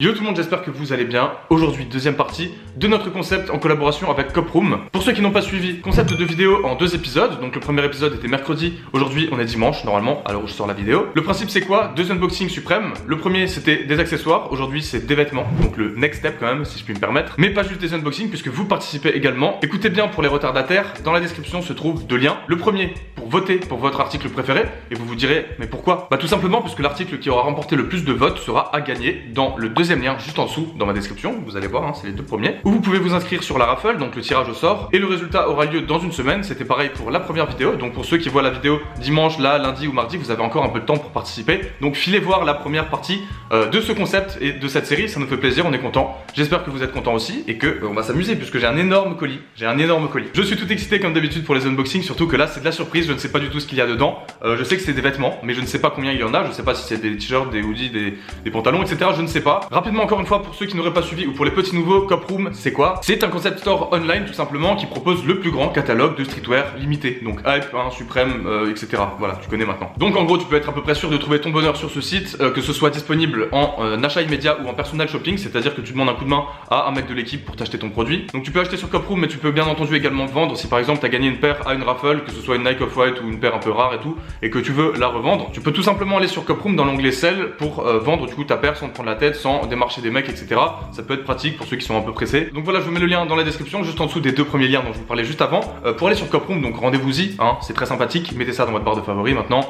Yo tout le monde, j'espère que vous allez bien. Aujourd'hui, deuxième partie de notre concept en collaboration avec Coproom. Pour ceux qui n'ont pas suivi, concept de vidéo en 2 épisodes. Donc le premier épisode était mercredi, aujourd'hui on est dimanche normalement, alors où je sors la vidéo. Le principe c'est quoi? 2 unboxings suprêmes. Le premier c'était des accessoires, aujourd'hui c'est des vêtements. Donc le next step quand même, si je puis me permettre. Mais pas juste des unboxings puisque vous participez également. Écoutez bien pour les retardataires, dans la description se trouvent 2 liens. Le premier pour voter pour votre article préféré. Et vous vous direz, mais pourquoi? Bah tout simplement parce que l'article qui aura remporté le plus de votes sera à gagner dans le deuxième lien juste en dessous dans ma description, vous allez voir, hein, c'est les 2 premiers, où vous pouvez vous inscrire sur la raffle, donc le tirage au sort, et le résultat aura lieu dans une semaine. C'était pareil pour la première vidéo, donc pour ceux qui voient la vidéo dimanche, là, lundi ou mardi, vous avez encore un peu de temps pour participer, donc filez voir la première partie de ce concept et de cette série, ça nous fait plaisir, on est content. J'espère que vous êtes contents aussi et que on va s'amuser puisque j'ai un énorme colis, Je suis tout excité comme d'habitude pour les unboxings, surtout que là c'est de la surprise, je ne sais pas du tout ce qu'il y a dedans. Je sais que c'est des vêtements, mais je ne sais pas combien il y en a, je ne sais pas si c'est des t-shirts, des hoodies, des pantalons, etc. Je ne sais pas. Rapidement encore une fois, pour ceux qui n'auraient pas suivi ou pour les petits nouveaux, Coproom, c'est quoi? C'est un concept store online tout simplement qui propose le plus grand catalogue de streetwear limité. Donc Hype, Supreme, etc. Voilà, tu connais maintenant. Donc en gros, tu peux être à peu près sûr de trouver ton bonheur sur ce site, que ce soit disponible en achat immédiat ou en personal shopping, c'est-à-dire que tu demandes un coup de main à un mec de l'équipe pour t'acheter ton produit. Donc tu peux acheter sur Coproom, mais tu peux bien entendu également vendre si par exemple tu as gagné une paire à une raffle, que ce soit une Nike Off-White ou une paire un peu rare et tout, et que tu veux la revendre. Tu peux tout simplement aller sur Coproom dans l'onglet Sell pour vendre du coup ta paire sans te prendre la tête, sans démarcher des mecs, etc. Ça peut être pratique pour ceux qui sont un peu pressés. Donc voilà, je vous mets le lien dans la description, juste en dessous des 2 premiers liens dont je vous parlais juste avant, pour aller sur Coproom. Donc rendez-vous-y, c'est très sympathique. Mettez ça dans votre barre de favoris maintenant,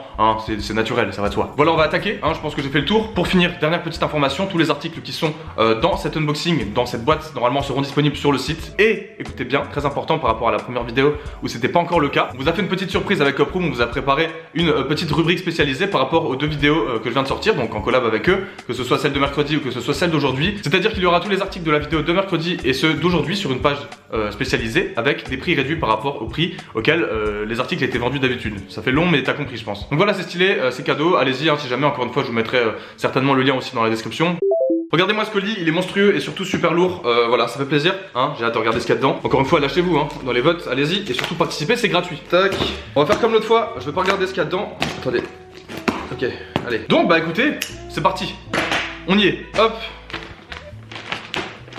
c'est naturel, ça va de soi. Voilà, on va attaquer, je pense que j'ai fait le tour. Pour finir, dernière petite information, tous les articles qui sont dans cet unboxing, dans cette boîte, normalement seront disponibles sur le site. Et écoutez bien, très important par rapport à la première vidéo où c'était pas encore le cas, on vous a fait une petite surprise avec Coproom, on vous a préparé une petite rubrique spécialisée par rapport aux 2 vidéos que je viens de sortir, donc en collab avec eux, que ce soit celle de mercredi ou que ce soit celle d'aujourd'hui. C'est-à-dire qu'il y aura tous les articles de la vidéo de mercredi et ceux d'aujourd'hui sur une page spécialisée avec des prix réduits par rapport au prix auquel les articles étaient vendus d'habitude. Ça fait long mais t'as compris je pense. Donc voilà, c'est stylé, c'est cadeau, allez-y, si jamais, encore une fois je vous mettrai certainement le lien aussi dans la description. Regardez-moi ce colis, il est monstrueux et surtout super lourd, voilà, ça fait plaisir, j'ai hâte de regarder ce qu'il y a dedans. Encore une fois, lâchez-vous, dans les votes, allez-y, et surtout participez, c'est gratuit. Tac, on va faire comme l'autre fois, je vais pas regarder ce qu'il y a dedans. Attendez, ok, allez. Donc bah écoutez, c'est parti, on y est, hop.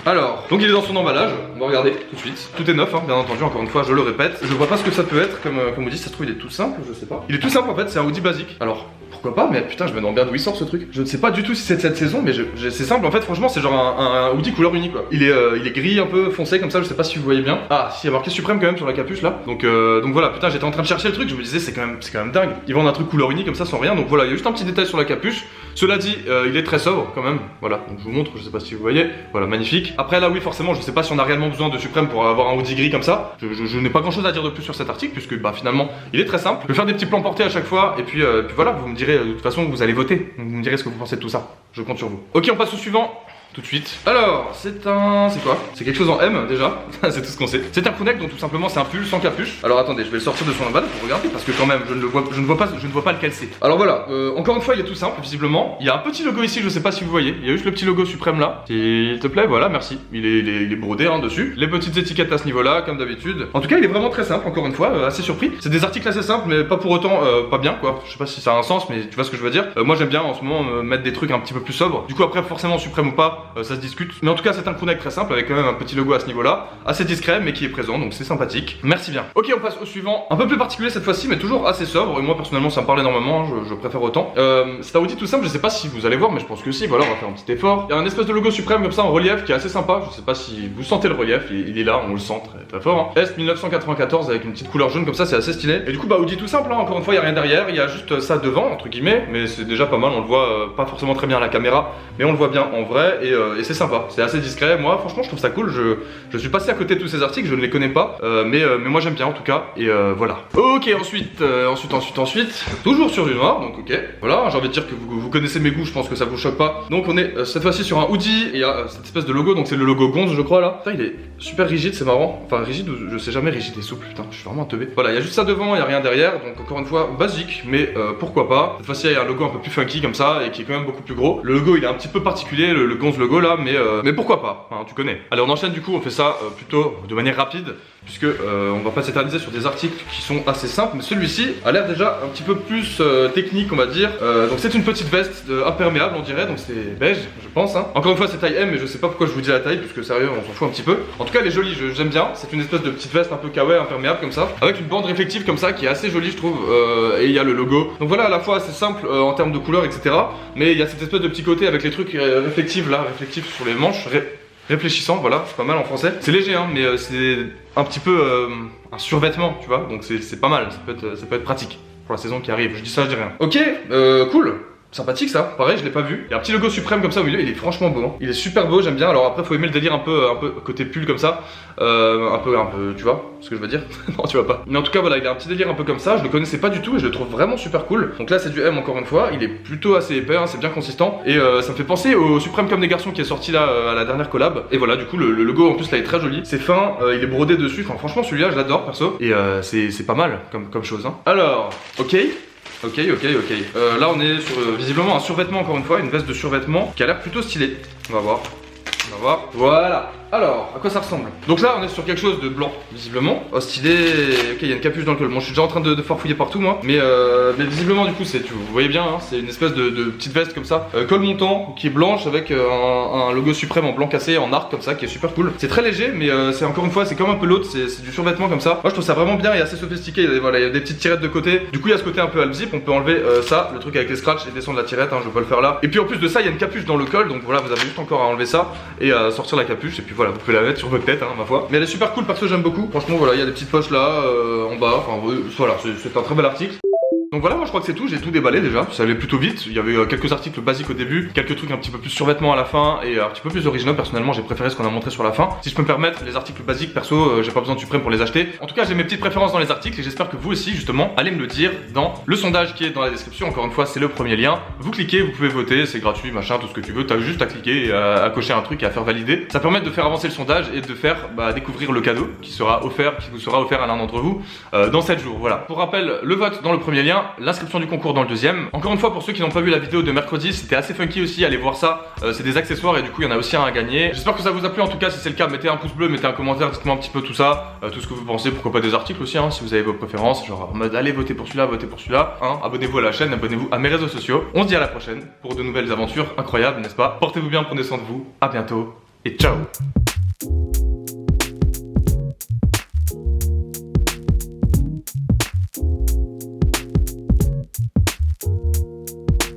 Alors, donc il est dans son emballage, on va regarder tout de suite. Tout est neuf, bien entendu, encore une fois, je le répète. Je vois pas ce que ça peut être, comme on dit, ça se trouve il est tout simple, je sais pas. Il est tout simple en fait, c'est un hoodie basique. Alors, pourquoi pas, mais putain, je me demande bien d'où il sort ce truc. Je ne sais pas du tout si c'est de cette saison, mais c'est simple en fait, franchement, c'est genre un hoodie couleur unique quoi. Il est gris un peu foncé comme ça, je sais pas si vous voyez bien. Ah, si, il y a marqué Suprême quand même sur la capuche là. Donc voilà, putain, j'étais en train de chercher le truc, je me disais, c'est quand même dingue. Ils vendent un truc couleur unique comme ça sans rien, donc voilà, il y a juste un petit détail sur la capuche. Cela dit, il est très sobre quand même, voilà, donc je vous montre, je sais pas si vous voyez, voilà, magnifique. Après là, oui, forcément, je sais pas si on a réellement besoin de Suprême pour avoir un hoodie gris comme ça. Je n'ai pas grand chose à dire de plus sur cet article, puisque bah finalement, il est très simple. Je vais faire des petits plans portés à chaque fois, et puis voilà, vous me direz, de toute façon, vous allez voter, vous me direz ce que vous pensez de tout ça. Je compte sur vous. Ok, on passe au suivant. Tout de suite. Alors, c'est quoi? C'est quelque chose en M déjà. C'est tout ce qu'on sait. C'est un crew-neck, donc tout simplement c'est un pull sans capuche. Alors attendez, je vais le sortir de son emballage pour regarder parce que quand même je ne vois pas lequel c'est. Alors voilà, encore une fois il est tout simple visiblement. Il y a un petit logo ici, je sais pas si vous voyez. Il y a juste le petit logo Suprême là. S'il te plaît, voilà, merci. Il est brodé dessus. Les petites étiquettes à ce niveau-là, comme d'habitude. En tout cas, il est vraiment très simple. Encore une fois, assez surpris. C'est des articles assez simples, mais pas pour autant pas bien quoi. Je sais pas si ça a un sens, mais tu vois ce que je veux dire. Moi j'aime bien en ce moment mettre des trucs un petit peu plus sobres. Du coup après forcément Suprême ou pas, ça se discute. Mais en tout cas c'est un crew-neck très simple avec quand même un petit logo à ce niveau là, assez discret mais qui est présent, donc c'est sympathique. Merci bien. Ok, on passe au suivant, un peu plus particulier cette fois-ci mais toujours assez sobre, et moi personnellement ça me parle énormément, je préfère autant. C'est un hoodie tout simple, je sais pas si vous allez voir mais je pense que si, voilà, on va faire un petit effort. Il y a un espèce de logo Suprême comme ça en relief qui est assez sympa, je sais pas si vous sentez le relief, il est là, on le sent très fort. S 1994 avec une petite couleur jaune comme ça, c'est assez stylé. Et du coup bah hoodie tout simple, encore une fois il y a rien derrière, il y a juste ça devant entre guillemets, mais c'est déjà pas mal, on le voit pas forcément très bien à la caméra, mais on le voit bien en vrai et c'est sympa, c'est assez discret. Moi franchement je trouve ça cool, je suis passé à côté de tous ces articles, je ne les connais pas, mais moi j'aime bien en tout cas, et voilà. Ok, ensuite, toujours sur du noir, donc ok, voilà, j'ai envie de dire que vous connaissez mes goûts, je pense que ça vous choque pas. Donc on est cette fois-ci sur un hoodie, et il y a cette espèce de logo, donc c'est le logo Gonz je crois là. Putain, il est super rigide, c'est marrant, enfin rigide ou je sais jamais, rigide et souple, putain, je suis vraiment un teubé. Voilà, il y a juste ça devant, il y a rien derrière, donc encore une fois basique, mais pourquoi pas. Cette fois-ci il y a un logo un peu plus funky comme ça, et qui est quand même beaucoup plus gros. Le logo il est un petit peu particulier, le Gonz logo là, mais pourquoi pas, hein, tu connais. Allez, on enchaîne du coup, on fait ça plutôt de manière rapide, puisque on va pas s'éterniser sur des articles qui sont assez simples, mais celui-ci a l'air déjà un petit peu plus technique, on va dire. Donc c'est une petite veste imperméable, on dirait, donc c'est beige, je pense. Hein. Encore une fois, c'est taille M, mais je sais pas pourquoi je vous dis la taille, puisque sérieux, on s'en fout un petit peu. En tout cas, elle est jolie, j'aime bien. C'est une espèce de petite veste un peu kawaii, imperméable comme ça, avec une bande réflective comme ça, qui est assez jolie, je trouve. Et il y a le logo. Donc voilà, à la fois assez simple en termes de couleur, etc. Mais il y a cette espèce de petit côté avec les trucs réflectifs là, réflectifs sur les manches. Réfléchissant, voilà, c'est pas mal en français. C'est léger, hein, mais c'est un petit peu un survêtement, tu vois, donc c'est pas mal, ça peut être pratique pour la saison qui arrive. Je dis ça, je dis rien. Ok, cool. Sympathique ça, pareil je l'ai pas vu. Il y a un petit logo suprême comme ça au milieu, il est franchement beau. Hein. Il est super beau, j'aime bien. Alors après faut aimer le délire un peu côté pull comme ça. Un peu, tu vois ce que je veux dire? Non tu vois pas. Mais en tout cas voilà, il a un petit délire un peu comme ça, je le connaissais pas du tout et je le trouve vraiment super cool. Donc là c'est du M encore une fois, il est plutôt assez épais, hein, c'est bien consistant. Et ça me fait penser au Suprême comme des garçons qui est sorti là à la dernière collab. Et voilà du coup le logo en plus là est très joli. C'est fin, il est brodé dessus, enfin franchement celui-là je l'adore perso. Et c'est pas mal comme chose. Hein. Alors, ok. Ok. Là on est sur visiblement un survêtement encore une fois, une veste de survêtement qui a l'air plutôt stylée. On va voir. Voilà. Alors, à quoi ça ressemble? Donc là, on est sur quelque chose de blanc, visiblement. Oh, stylé. Ok, il y a une capuche dans le col. Bon, je suis déjà en train de farfouiller partout, moi. Mais visiblement, du coup, vous voyez bien, hein, c'est une espèce de petite veste comme ça. Col montant, qui est blanche avec un logo suprême en blanc cassé, en arc comme ça, qui est super cool. C'est très léger, mais c'est encore une fois, c'est comme un peu l'autre, c'est du survêtement comme ça. Moi, je trouve ça vraiment bien et assez sophistiqué. Voilà, il y a des petites tirettes de côté. Du coup, il y a ce côté un peu half zip. On peut enlever ça, le truc avec les scratchs et descendre la tirette. Hein, je vais pas le faire là. Et puis en plus de ça, il y a une capuche dans le col. Donc voilà, vous avez juste encore à enlever ça et à sortir la capuche. Et puis voilà, vous pouvez la mettre sur votre tête, hein, ma foi. Mais elle est super cool, perso, j'aime beaucoup. Franchement, voilà, il y a des petites poches là, en bas. Enfin, voilà, c'est un très bel article. Donc voilà, moi je crois que c'est tout, j'ai tout déballé déjà, ça allait plutôt vite, il y avait quelques articles basiques au début, quelques trucs un petit peu plus survêtements à la fin et un petit peu plus originaux. Personnellement j'ai préféré ce qu'on a montré sur la fin. Si je peux me permettre, les articles basiques perso, j'ai pas besoin de Suprême pour les acheter. En tout cas j'ai mes petites préférences dans les articles et j'espère que vous aussi justement allez me le dire dans le sondage qui est dans la description. Encore une fois c'est le premier lien, vous cliquez, vous pouvez voter, c'est gratuit, machin, tout ce que tu veux, t'as juste à cliquer et à cocher un truc et à faire valider. Ça permet de faire avancer le sondage et de faire découvrir le cadeau qui vous sera offert à l'un d'entre vous dans 7 jours. Voilà. Pour rappel, le vote dans le premier lien, l'inscription du concours dans le deuxième. Encore une fois, pour ceux qui n'ont pas vu la vidéo de mercredi, c'était assez funky aussi, allez voir ça. C'est des accessoires et du coup il y en a aussi un à gagner. J'espère que ça vous a plu. En tout cas, si c'est le cas, mettez un pouce bleu, mettez un commentaire, dites-moi un petit peu tout ça, tout ce que vous pensez, pourquoi pas des articles aussi, hein, si vous avez vos préférences, genre en mode allez voter pour celui-là, votez pour celui-là, hein. Abonnez-vous à la chaîne, abonnez-vous à mes réseaux sociaux. On se dit à la prochaine pour de nouvelles aventures incroyables, n'est-ce pas? Portez-vous bien, prenez soin de vous, à bientôt et ciao.